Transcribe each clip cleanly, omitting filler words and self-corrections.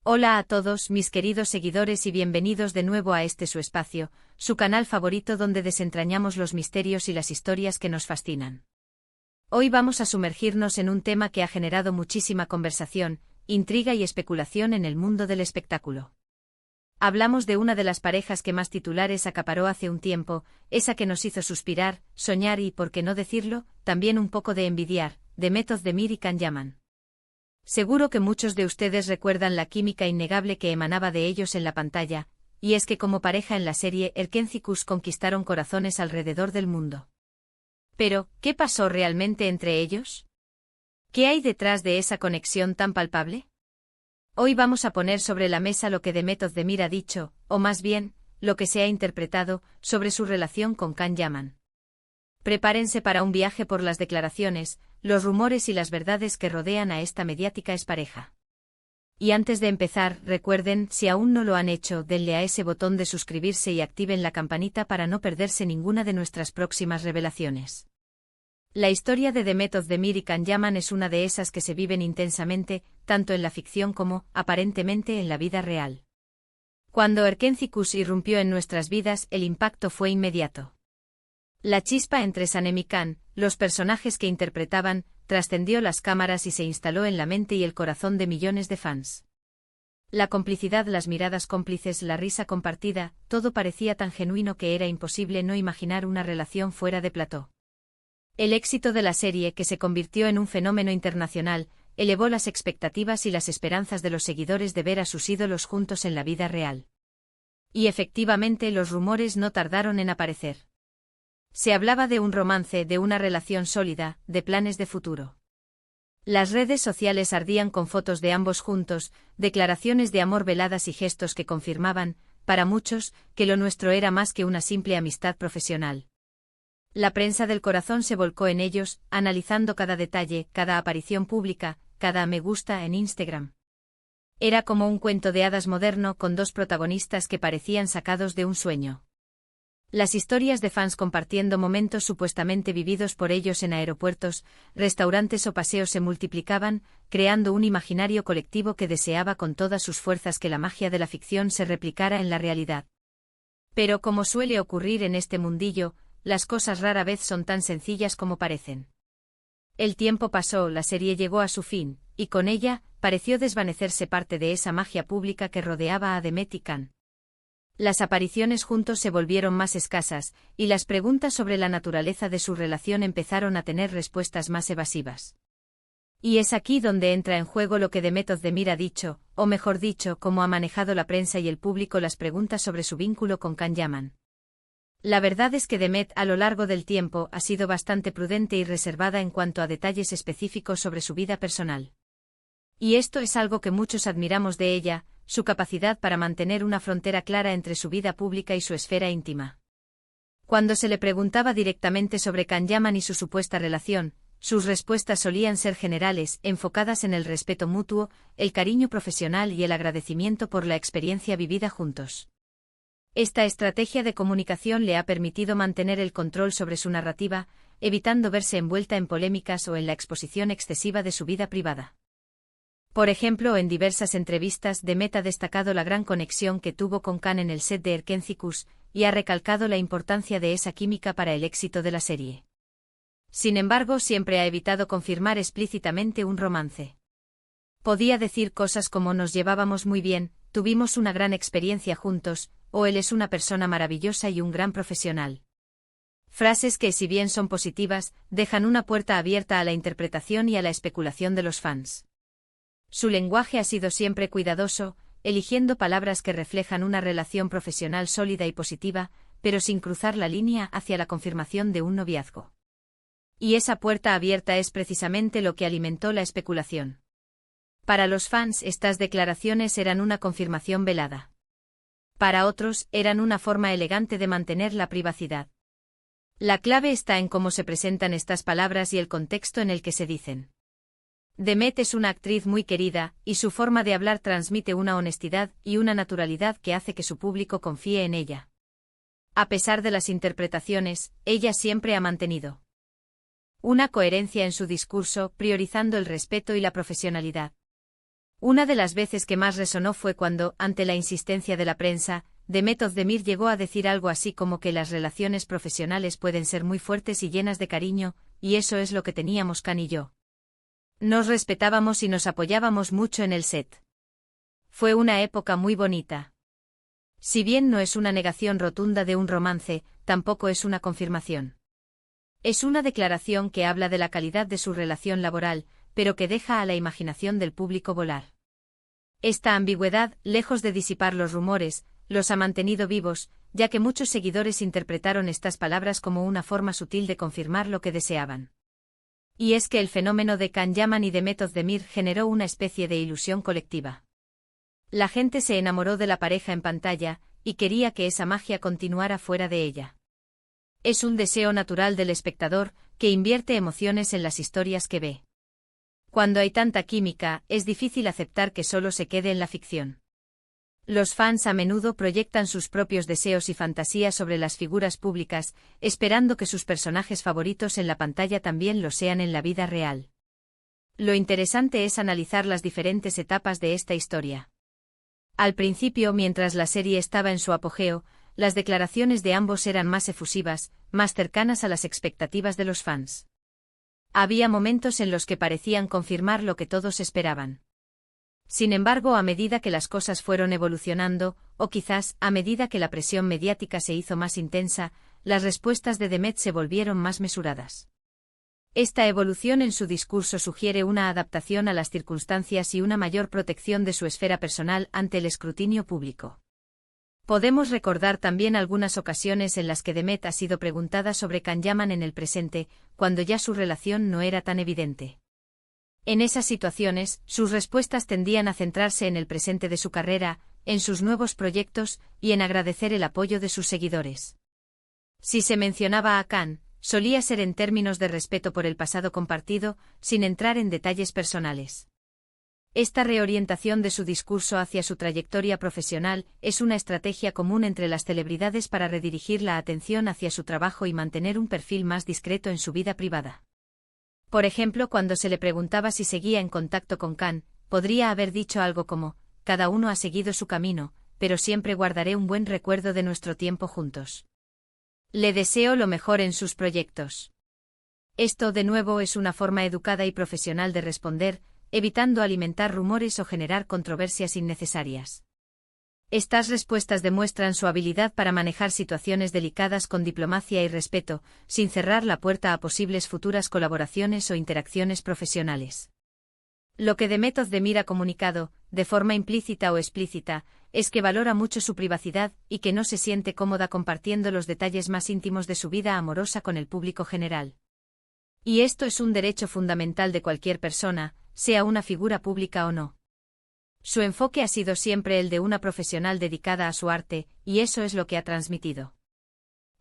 Hola a todos mis queridos seguidores y bienvenidos de nuevo a este su espacio, su canal favorito donde desentrañamos los misterios y las historias que nos fascinan. Hoy vamos a sumergirnos en un tema que ha generado muchísima conversación, intriga y especulación en el mundo del espectáculo. Hablamos de una de las parejas que más titulares acaparó hace un tiempo, esa que nos hizo suspirar, soñar y, por qué no decirlo, también un poco de envidiar, Demet Özdemir y Can Yaman. Seguro que muchos de ustedes recuerdan la química innegable que emanaba de ellos en la pantalla, y es que como pareja en la serie Erkenzikuz conquistaron corazones alrededor del mundo. Pero, ¿qué pasó realmente entre ellos? ¿Qué hay detrás de esa conexión tan palpable? Hoy vamos a poner sobre la mesa lo que Demet Özdemir ha dicho, o más bien, lo que se ha interpretado, sobre su relación con Can Yaman. Prepárense para un viaje por las declaraciones, los rumores y las verdades que rodean a esta mediática expareja. Y antes de empezar, recuerden, si aún no lo han hecho, denle a ese botón de suscribirse y activen la campanita para no perderse ninguna de nuestras próximas revelaciones. La historia de Demet Özdemir y Can Yaman es una de esas que se viven intensamente, tanto en la ficción como, aparentemente, en la vida real. Cuando Erkenzikuz irrumpió en nuestras vidas, el impacto fue inmediato. La chispa entre Sanem y Can, los personajes que interpretaban, trascendió las cámaras y se instaló en la mente y el corazón de millones de fans. La complicidad, las miradas cómplices, la risa compartida, todo parecía tan genuino que era imposible no imaginar una relación fuera de plató. El éxito de la serie, que se convirtió en un fenómeno internacional, elevó las expectativas y las esperanzas de los seguidores de ver a sus ídolos juntos en la vida real. Y efectivamente los rumores no tardaron en aparecer. Se hablaba de un romance, de una relación sólida, de planes de futuro. Las redes sociales ardían con fotos de ambos juntos, declaraciones de amor veladas y gestos que confirmaban, para muchos, que lo nuestro era más que una simple amistad profesional. La prensa del corazón se volcó en ellos, analizando cada detalle, cada aparición pública, cada me gusta en Instagram. Era como un cuento de hadas moderno con dos protagonistas que parecían sacados de un sueño. Las historias de fans compartiendo momentos supuestamente vividos por ellos en aeropuertos, restaurantes o paseos se multiplicaban, creando un imaginario colectivo que deseaba con todas sus fuerzas que la magia de la ficción se replicara en la realidad. Pero como suele ocurrir en este mundillo, las cosas rara vez son tan sencillas como parecen. El tiempo pasó, la serie llegó a su fin, y con ella, pareció desvanecerse parte de esa magia pública que rodeaba a Demet y Can. Las apariciones juntos se volvieron más escasas, y las preguntas sobre la naturaleza de su relación empezaron a tener respuestas más evasivas. Y es aquí donde entra en juego lo que Demet Özdemir ha dicho, o mejor dicho, cómo ha manejado la prensa y el público las preguntas sobre su vínculo con Can Yaman. La verdad es que Demet, a lo largo del tiempo, ha sido bastante prudente y reservada en cuanto a detalles específicos sobre su vida personal. Y esto es algo que muchos admiramos de ella, su capacidad para mantener una frontera clara entre su vida pública y su esfera íntima. Cuando se le preguntaba directamente sobre Can Yaman y su supuesta relación, sus respuestas solían ser generales, enfocadas en el respeto mutuo, el cariño profesional y el agradecimiento por la experiencia vivida juntos. Esta estrategia de comunicación le ha permitido mantener el control sobre su narrativa, evitando verse envuelta en polémicas o en la exposición excesiva de su vida privada. Por ejemplo, en diversas entrevistas, Demet ha destacado la gran conexión que tuvo con Can en el set de Erkenzikuz, y ha recalcado la importancia de esa química para el éxito de la serie. Sin embargo, siempre ha evitado confirmar explícitamente un romance. Podía decir cosas como nos llevábamos muy bien, tuvimos una gran experiencia juntos, o él es una persona maravillosa y un gran profesional. Frases que, si bien son positivas, dejan una puerta abierta a la interpretación y a la especulación de los fans. Su lenguaje ha sido siempre cuidadoso, eligiendo palabras que reflejan una relación profesional sólida y positiva, pero sin cruzar la línea hacia la confirmación de un noviazgo. Y esa puerta abierta es precisamente lo que alimentó la especulación. Para los fans, estas declaraciones eran una confirmación velada. Para otros, eran una forma elegante de mantener la privacidad. La clave está en cómo se presentan estas palabras y el contexto en el que se dicen. Demet es una actriz muy querida, y su forma de hablar transmite una honestidad y una naturalidad que hace que su público confíe en ella. A pesar de las interpretaciones, ella siempre ha mantenido una coherencia en su discurso, priorizando el respeto y la profesionalidad. Una de las veces que más resonó fue cuando, ante la insistencia de la prensa, Demet Özdemir llegó a decir algo así como que las relaciones profesionales pueden ser muy fuertes y llenas de cariño, y eso es lo que teníamos Can y yo. Nos respetábamos y nos apoyábamos mucho en el set. Fue una época muy bonita. Si bien no es una negación rotunda de un romance, tampoco es una confirmación. Es una declaración que habla de la calidad de su relación laboral, pero que deja a la imaginación del público volar. Esta ambigüedad, lejos de disipar los rumores, los ha mantenido vivos, ya que muchos seguidores interpretaron estas palabras como una forma sutil de confirmar lo que deseaban. Y es que el fenómeno de Can Yaman y Demet Özdemir generó una especie de ilusión colectiva. La gente se enamoró de la pareja en pantalla, y quería que esa magia continuara fuera de ella. Es un deseo natural del espectador, que invierte emociones en las historias que ve. Cuando hay tanta química, es difícil aceptar que solo se quede en la ficción. Los fans a menudo proyectan sus propios deseos y fantasías sobre las figuras públicas, esperando que sus personajes favoritos en la pantalla también lo sean en la vida real. Lo interesante es analizar las diferentes etapas de esta historia. Al principio, mientras la serie estaba en su apogeo, las declaraciones de ambos eran más efusivas, más cercanas a las expectativas de los fans. Había momentos en los que parecían confirmar lo que todos esperaban. Sin embargo, a medida que las cosas fueron evolucionando, o quizás a medida que la presión mediática se hizo más intensa, las respuestas de Demet se volvieron más mesuradas. Esta evolución en su discurso sugiere una adaptación a las circunstancias y una mayor protección de su esfera personal ante el escrutinio público. Podemos recordar también algunas ocasiones en las que Demet ha sido preguntada sobre Can Yaman en el presente, cuando ya su relación no era tan evidente. En esas situaciones, sus respuestas tendían a centrarse en el presente de su carrera, en sus nuevos proyectos, y en agradecer el apoyo de sus seguidores. Si se mencionaba a Can, solía ser en términos de respeto por el pasado compartido, sin entrar en detalles personales. Esta reorientación de su discurso hacia su trayectoria profesional es una estrategia común entre las celebridades para redirigir la atención hacia su trabajo y mantener un perfil más discreto en su vida privada. Por ejemplo, cuando se le preguntaba si seguía en contacto con Can, podría haber dicho algo como: «Cada uno ha seguido su camino, pero siempre guardaré un buen recuerdo de nuestro tiempo juntos. Le deseo lo mejor en sus proyectos». Esto, de nuevo, es una forma educada y profesional de responder, evitando alimentar rumores o generar controversias innecesarias. Estas respuestas demuestran su habilidad para manejar situaciones delicadas con diplomacia y respeto, sin cerrar la puerta a posibles futuras colaboraciones o interacciones profesionales. Lo que Demet Özdemir ha comunicado, de forma implícita o explícita, es que valora mucho su privacidad y que no se siente cómoda compartiendo los detalles más íntimos de su vida amorosa con el público general. Y esto es un derecho fundamental de cualquier persona, sea una figura pública o no. Su enfoque ha sido siempre el de una profesional dedicada a su arte, y eso es lo que ha transmitido.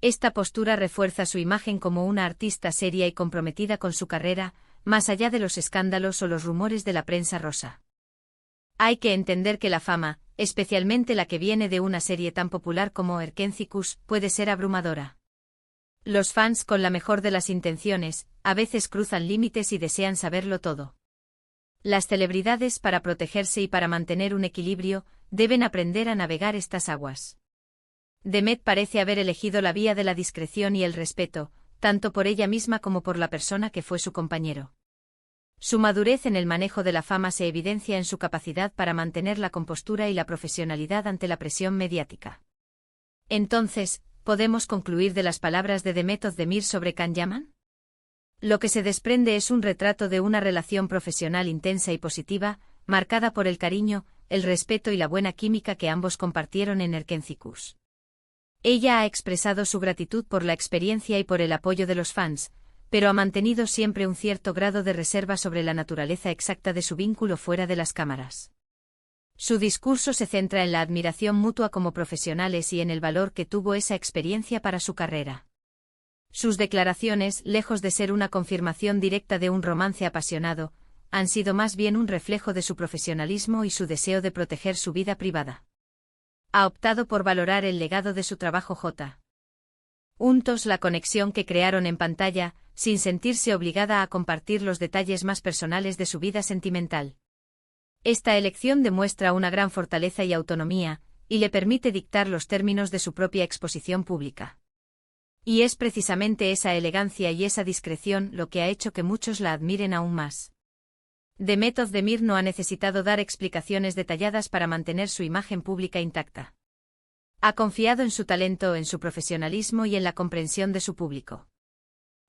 Esta postura refuerza su imagen como una artista seria y comprometida con su carrera, más allá de los escándalos o los rumores de la prensa rosa. Hay que entender que la fama, especialmente la que viene de una serie tan popular como Erkenzikus, puede ser abrumadora. Los fans, con la mejor de las intenciones, a veces cruzan límites y desean saberlo todo. Las celebridades, para protegerse y para mantener un equilibrio, deben aprender a navegar estas aguas. Demet parece haber elegido la vía de la discreción y el respeto, tanto por ella misma como por la persona que fue su compañero. Su madurez en el manejo de la fama se evidencia en su capacidad para mantener la compostura y la profesionalidad ante la presión mediática. Entonces, ¿podemos concluir de las palabras de Demet Özdemir sobre Can Yaman? Lo que se desprende es un retrato de una relación profesional intensa y positiva, marcada por el cariño, el respeto y la buena química que ambos compartieron en Erkenzikus. Ella ha expresado su gratitud por la experiencia y por el apoyo de los fans, pero ha mantenido siempre un cierto grado de reserva sobre la naturaleza exacta de su vínculo fuera de las cámaras. Su discurso se centra en la admiración mutua como profesionales y en el valor que tuvo esa experiencia para su carrera. Sus declaraciones, lejos de ser una confirmación directa de un romance apasionado, han sido más bien un reflejo de su profesionalismo y su deseo de proteger su vida privada. Ha optado por valorar el legado de su trabajo juntos, la conexión que crearon en pantalla, sin sentirse obligada a compartir los detalles más personales de su vida sentimental. Esta elección demuestra una gran fortaleza y autonomía, y le permite dictar los términos de su propia exposición pública. Y es precisamente esa elegancia y esa discreción lo que ha hecho que muchos la admiren aún más. Demet Özdemir no ha necesitado dar explicaciones detalladas para mantener su imagen pública intacta. Ha confiado en su talento, en su profesionalismo y en la comprensión de su público.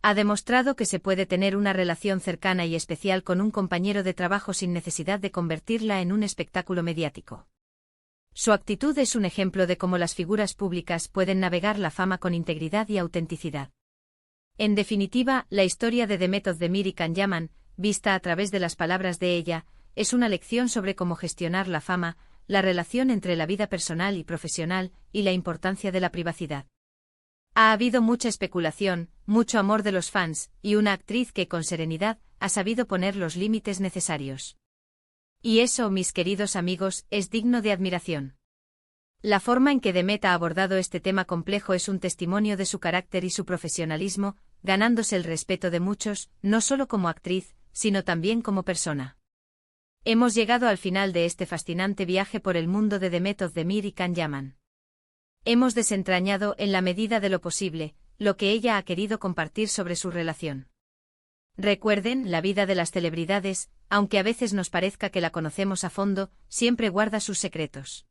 Ha demostrado que se puede tener una relación cercana y especial con un compañero de trabajo sin necesidad de convertirla en un espectáculo mediático. Su actitud es un ejemplo de cómo las figuras públicas pueden navegar la fama con integridad y autenticidad. En definitiva, la historia de Demet Özdemir y Can Yaman, vista a través de las palabras de ella, es una lección sobre cómo gestionar la fama, la relación entre la vida personal y profesional, y la importancia de la privacidad. Ha habido mucha especulación, mucho amor de los fans, y una actriz que con serenidad ha sabido poner los límites necesarios. Y eso, mis queridos amigos, es digno de admiración. La forma en que Demet ha abordado este tema complejo es un testimonio de su carácter y su profesionalismo, ganándose el respeto de muchos, no solo como actriz, sino también como persona. Hemos llegado al final de este fascinante viaje por el mundo de Demet Özdemir y Can Yaman. Hemos desentrañado, en la medida de lo posible, lo que ella ha querido compartir sobre su relación. Recuerden, la vida de las celebridades, aunque a veces nos parezca que la conocemos a fondo, siempre guarda sus secretos.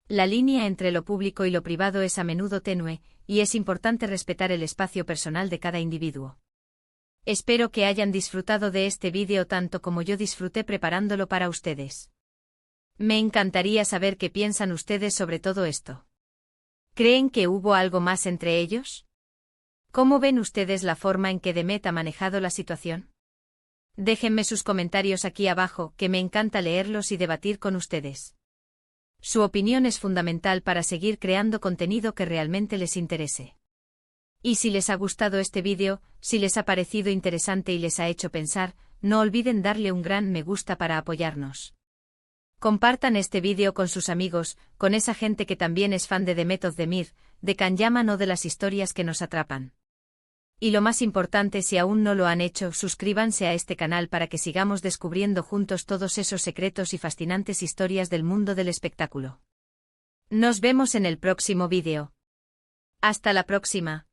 La línea entre lo público y lo privado es a menudo tenue, y es importante respetar el espacio personal de cada individuo. Espero que hayan disfrutado de este vídeo tanto como yo disfruté preparándolo para ustedes. Me encantaría saber qué piensan ustedes sobre todo esto. ¿Creen que hubo algo más entre ellos? ¿Cómo ven ustedes la forma en que Demet ha manejado la situación? Déjenme sus comentarios aquí abajo, que me encanta leerlos y debatir con ustedes. Su opinión es fundamental para seguir creando contenido que realmente les interese. Y si les ha gustado este vídeo, si les ha parecido interesante y les ha hecho pensar, no olviden darle un gran me gusta para apoyarnos. Compartan este vídeo con sus amigos, con esa gente que también es fan de Demet Özdemir, de Can Yaman o de las historias que nos atrapan. Y lo más importante, si aún no lo han hecho, suscríbanse a este canal para que sigamos descubriendo juntos todos esos secretos y fascinantes historias del mundo del espectáculo. Nos vemos en el próximo vídeo. Hasta la próxima.